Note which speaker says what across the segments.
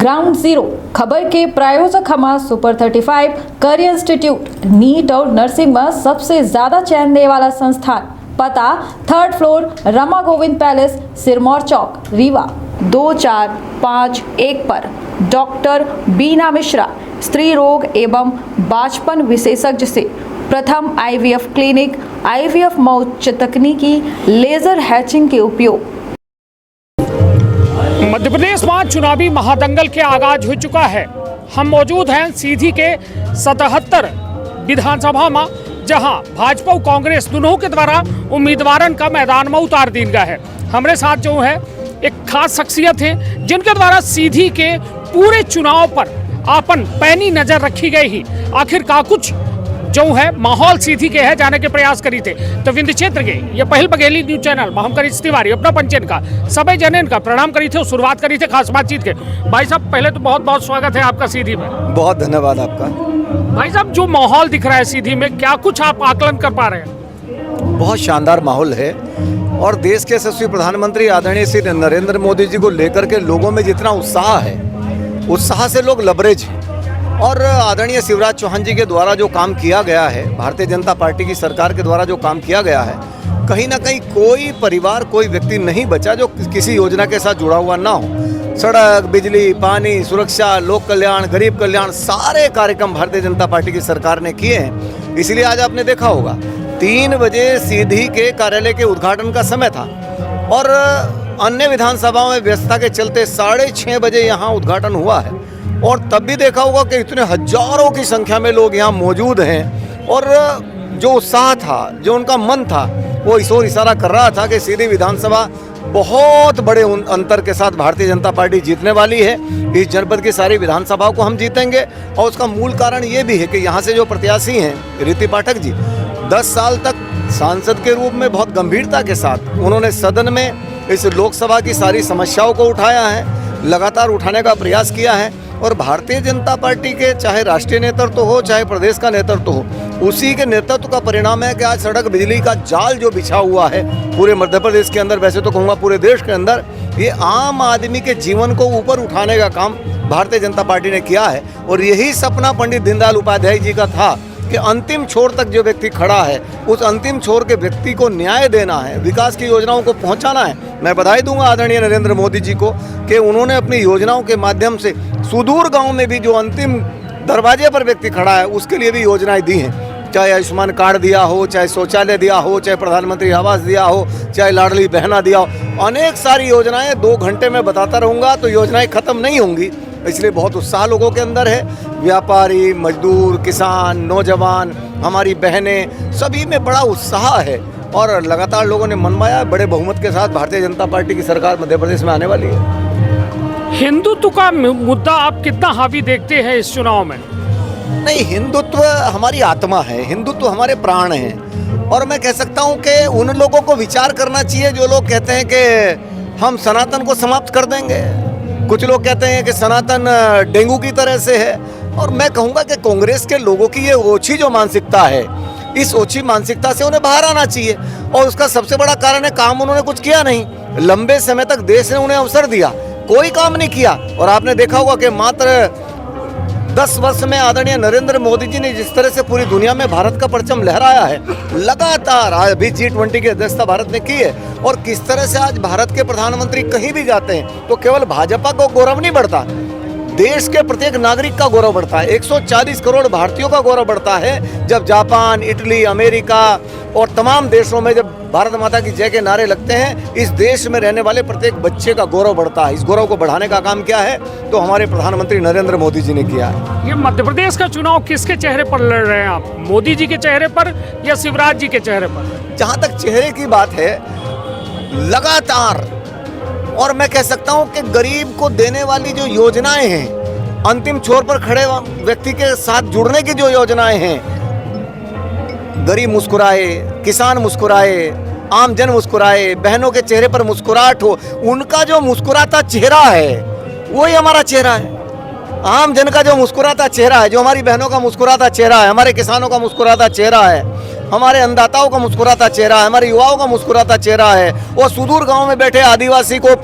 Speaker 1: Ground zero खबर के प्रायोजक हमारा सुपर 35 करियर इंस्टीट्यूट नीट और नर्सिंग में सबसे ज्यादा चयन देने वाला संस्थान। पता 3rd floor Rama Govind palace, Sirmour चौक, रीवा 2451 पर। डॉक्टर बीना मिश्रा, स्त्री रोग एवं बांझपन विशेषज्ञ से प्रथम IVF क्लिनिक, IVF में उच्च तकनीकी लेजर हैचिंग के उपयोग।
Speaker 2: मध्य प्रदेश में चुनावी महादंगल के आगाज हो चुका है। हम मौजूद हैं सीधी के 77 विधानसभा में, जहां भाजपा और कांग्रेस दोनों के द्वारा उम्मीदवारों का मैदान में उतार दिया गया है। हमारे साथ जो है एक खास शख्सियत है जिनके द्वारा सीधी के पूरे चुनाव पर आपन पैनी नजर रखी गई ही। आखिर का कुछ जो है माहौल सीधी के है जाने के प्रयास करी थे। तो विंध्य क्षेत्र के ये पहल बघेली न्यूज चैनल में हम करी तिवारी अपना पंचन का सभी जनन का प्रणाम करी थे और शुरुआत करी थे खास बातचीत के। भाई साहब पहले तो बहुत बहुत स्वागत है आपका सीधी में।
Speaker 3: बहुत धन्यवाद आपका।
Speaker 2: भाई साहब जो माहौल दिख रहा है सीधी में, क्या कुछ आप आकलन कर पा रहे हैं?
Speaker 3: बहुत शानदार माहौल है और देश के यशस्वी प्रधानमंत्री आदरणीय श्री नरेंद्र मोदी जी को लेकर के लोगों में जितना उत्साह है, उत्साह से लोग लबरेज हैं। और आदरणीय शिवराज चौहान जी के द्वारा जो काम किया गया है, भारतीय जनता पार्टी की सरकार के द्वारा जो काम किया गया है, कहीं ना कहीं कोई परिवार, कोई व्यक्ति नहीं बचा जो किसी योजना के साथ जुड़ा हुआ ना हो। सड़क, बिजली, पानी, सुरक्षा, लोक कल्याण, गरीब कल्याण, सारे कार्यक्रम भारतीय जनता पार्टी की सरकार ने किए हैं। इसलिए आज आपने देखा होगा 3 बजे सीधी के कार्यालय के उद्घाटन का समय था और अन्य विधानसभाओं में व्यस्तता के चलते 6:30 बजे यहाँ उद्घाटन हुआ है। और तब भी देखा होगा कि इतने हजारों की संख्या में लोग यहाँ मौजूद हैं और जो उत्साह था, जो उनका मन था, वो इस ओर इशारा कर रहा था कि सीधी विधानसभा बहुत बड़े अंतर के साथ भारतीय जनता पार्टी जीतने वाली है। इस जनपद की सारी विधानसभाओं को हम जीतेंगे और उसका मूल कारण ये भी है कि यहाँ से जो प्रत्याशी हैं रीति पाठक जी, 10 साल तक सांसद के रूप में बहुत गंभीरता के साथ उन्होंने सदन में इस लोकसभा की सारी समस्याओं को उठाया है, लगातार उठाने का प्रयास किया है। और भारतीय जनता पार्टी के चाहे राष्ट्रीय नेतृत्व हो, चाहे प्रदेश का नेतृत्व हो, उसी के नेतृत्व का परिणाम है कि आज सड़क बिजली का जाल जो बिछा हुआ है पूरे मध्य प्रदेश के अंदर, वैसे तो कहूँगा पूरे देश के अंदर, ये आम आदमी के जीवन को ऊपर उठाने का काम भारतीय जनता पार्टी ने किया है। और यही सपना पंडित दीनदयाल उपाध्याय जी का था कि अंतिम छोर तक जो व्यक्ति खड़ा है, उस अंतिम छोर के व्यक्ति को न्याय देना है, विकास की योजनाओं को पहुंचाना है। मैं बधाई दूंगा आदरणीय नरेंद्र मोदी जी को कि उन्होंने अपनी योजनाओं के माध्यम से सुदूर गांव में भी जो अंतिम दरवाजे पर व्यक्ति खड़ा है उसके लिए भी योजनाएं दी हैं। चाहे आयुष्मान कार्ड दिया हो, चाहे शौचालय दिया हो, चाहे प्रधानमंत्री आवास दिया हो, चाहे लाडली बहना दिया हो, अनेक सारी योजनाएं 2 घंटे में बताता रहूँगा तो योजनाएं खत्म नहीं होंगी। इसलिए बहुत उत्साह लोगों के अंदर है। व्यापारी, मजदूर, किसान, नौजवान, हमारी बहनें, सभी में बड़ा उत्साह है और लगातार लोगों ने मनवाया बड़े बहुमत के साथ भारतीय जनता पार्टी की सरकार मध्य प्रदेश में आने वाली है।
Speaker 2: हिंदुत्व का मुद्दा आप कितना हावी देखते हैं इस चुनाव में?
Speaker 3: नहीं, हिंदुत्व हमारी आत्मा है, हिंदुत्व हमारे प्राण हैं। और मैं कह सकता हूँ कि उन लोगों को विचार करना चाहिए जो लोग कहते हैं कि हम सनातन को समाप्त कर देंगे। कुछ लोग कहते हैं कि सनातन डेंगू की तरह से है। और मैं कहूँगा कि कांग्रेस के लोगों की ये ओछी जो मानसिकता है, इस ओछी मानसिकता से उन्हें बाहर आना चाहिए। और उसका सबसे बड़ा कारण है काम उन्होंने कुछ किया नहीं। लंबे समय तक देश ने उन्हें अवसर दिया, कोई काम नहीं किया। और आपने देखा होगा कि मात्र 10 वर्ष में आदरणीय नरेंद्र मोदी जी ने जिस तरह से पूरी दुनिया में भारत का परचम लहराया है, लगातार अभी G20 की अध्यक्षता भारत ने की है। और किस तरह से आज भारत के प्रधानमंत्री कहीं भी जाते हैं तो केवल भाजपा को गौरव नहीं बढ़ता, देश के प्रत्येक नागरिक का गौरव बढ़ता है। 140 करोड़ भारतीयों का गौरव बढ़ता है जब जापान, इटली, अमेरिका और तमाम देशों में जब भारत माता की जय के नारे लगते हैं। इस देश में रहने वाले प्रत्येक बच्चे का गौरव बढ़ता है। इस गौरव को बढ़ाने का काम क्या है तो हमारे प्रधानमंत्री नरेंद्र मोदी जी ने किया है।
Speaker 2: ये मध्य प्रदेश का चुनाव किसके चेहरे पर लड़ रहे हैं आप? मोदी जी के चेहरे पर या शिवराज जी के चेहरे पर?
Speaker 3: जहाँ तक चेहरे की बात है, लगातार, और मैं कह सकता हूँ कि गरीब को देने वाली जो योजनाएं हैं, अंतिम छोर पर खड़े व्यक्ति के साथ जुड़ने की जो योजनाएं हैं, गरीब मुस्कुराए, किसान मुस्कुराए, आम जन मुस्कुराए, बहनों के चेहरे पर मुस्कुराहट हो, उनका जो मुस्कुराता चेहरा है वही हमारा चेहरा है। आम जन का जो मुस्कुराता चेहरा है, जो हमारी बहनों का मुस्कुराता चेहरा है, हमारे किसानों का मुस्कुराता चेहरा है, हमारे अन्नदाताओं का मुस्कुराता चेहरा है, हमारे युवाओं का मुस्कुराता चेहरा है, और सुदूर गांव में बैठे आदिवासी को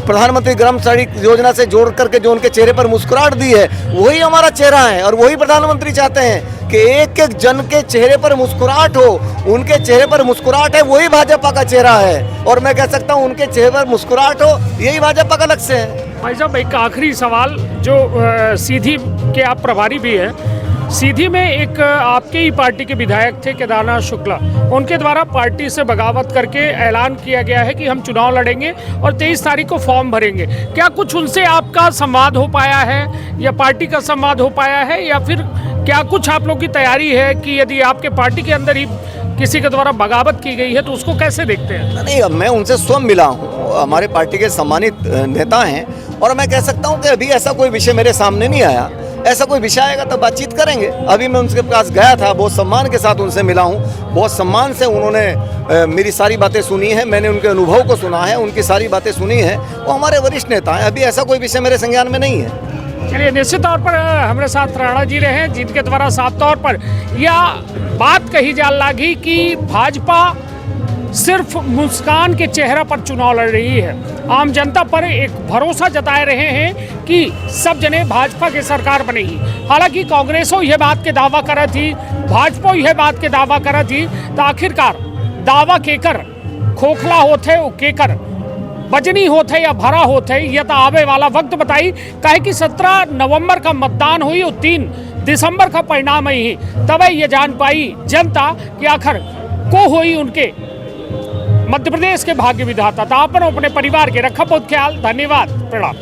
Speaker 3: प्रधानमंत्री ग्राम सड़क योजना से जोड़ करके जो उनके चेहरे पर मुस्कुराहट दी है, वही हमारा चेहरा है और वही प्रधानमंत्री चाहते हैं कि एक एक जन के चेहरे पर मुस्कुराहट हो। उनके चेहरे पर मुस्कुराहट है, वही भाजपा का चेहरा है और मैं कह सकता हूँ उनके चेहरे पर मुस्कुराहट हो, यही भाजपा का लक्ष्य है।
Speaker 2: भाई साहब, एक आखिरी सवाल, जो सीधी के आप प्रभारी भी हैं, सीधी में एक आपके ही पार्टी के विधायक थे केदारनाथ शुक्ला, उनके द्वारा पार्टी से बगावत करके ऐलान किया गया है कि हम चुनाव लड़ेंगे और 23 तारीख को फॉर्म भरेंगे। क्या कुछ उनसे आपका संवाद हो पाया है या पार्टी का संवाद हो पाया है, या फिर क्या कुछ आप लोग की तैयारी है कि यदि आपके पार्टी के अंदर ही किसी के द्वारा बगावत की गई है तो उसको कैसे देखते हैं?
Speaker 3: नहीं, मैं उनसे स्वयं मिला हूँ, हमारे पार्टी के सम्मानित नेता हैं और मैं कह सकता हूँ कि अभी ऐसा कोई विषय मेरे सामने नहीं आया। ऐसा कोई विषय आएगा तो बातचीत करेंगे। अभी मैं उनके पास गया था, बहुत सम्मान के साथ उनसे मिला हूँ, बहुत सम्मान से उन्होंने मेरी सारी बातें सुनी है, मैंने उनके अनुभव को सुना है, उनकी सारी बातें सुनी है। वो हमारे वरिष्ठ नेता हैं, अभी ऐसा कोई विषय मेरे संज्ञान में नहीं है।
Speaker 2: चलिए, निश्चित तौर पर हमारे साथ राणा जी रहे, जिनके द्वारा साफ तौर पर यह बात कही जा लगी कि भाजपा सिर्फ मुस्कान के चेहरे पर चुनाव लड़ रही है। आम जनता पर एक भरोसा जताए रहे हैं कि सब जने भाजपा की सरकार बनेगी। हालांकि कांग्रेसों यह बात के दावा करा थी, भाजपा यह बात के दावा करा थी, तो आखिरकार दावा केकर खोखला होते वो केकर बजनी होते या भरा होते, यह तो आवे वाला वक्त बताई। कहे कि 17 नवंबर का मतदान हुई और 3 दिसंबर का परिणाम ही तब ये जान पाई जनता कि आखिर को हुई उनके मध्य प्रदेश के भाग्य विधाता। तो आपने अपने परिवार के रखा बहुत ख्याल। धन्यवाद, प्रणाम।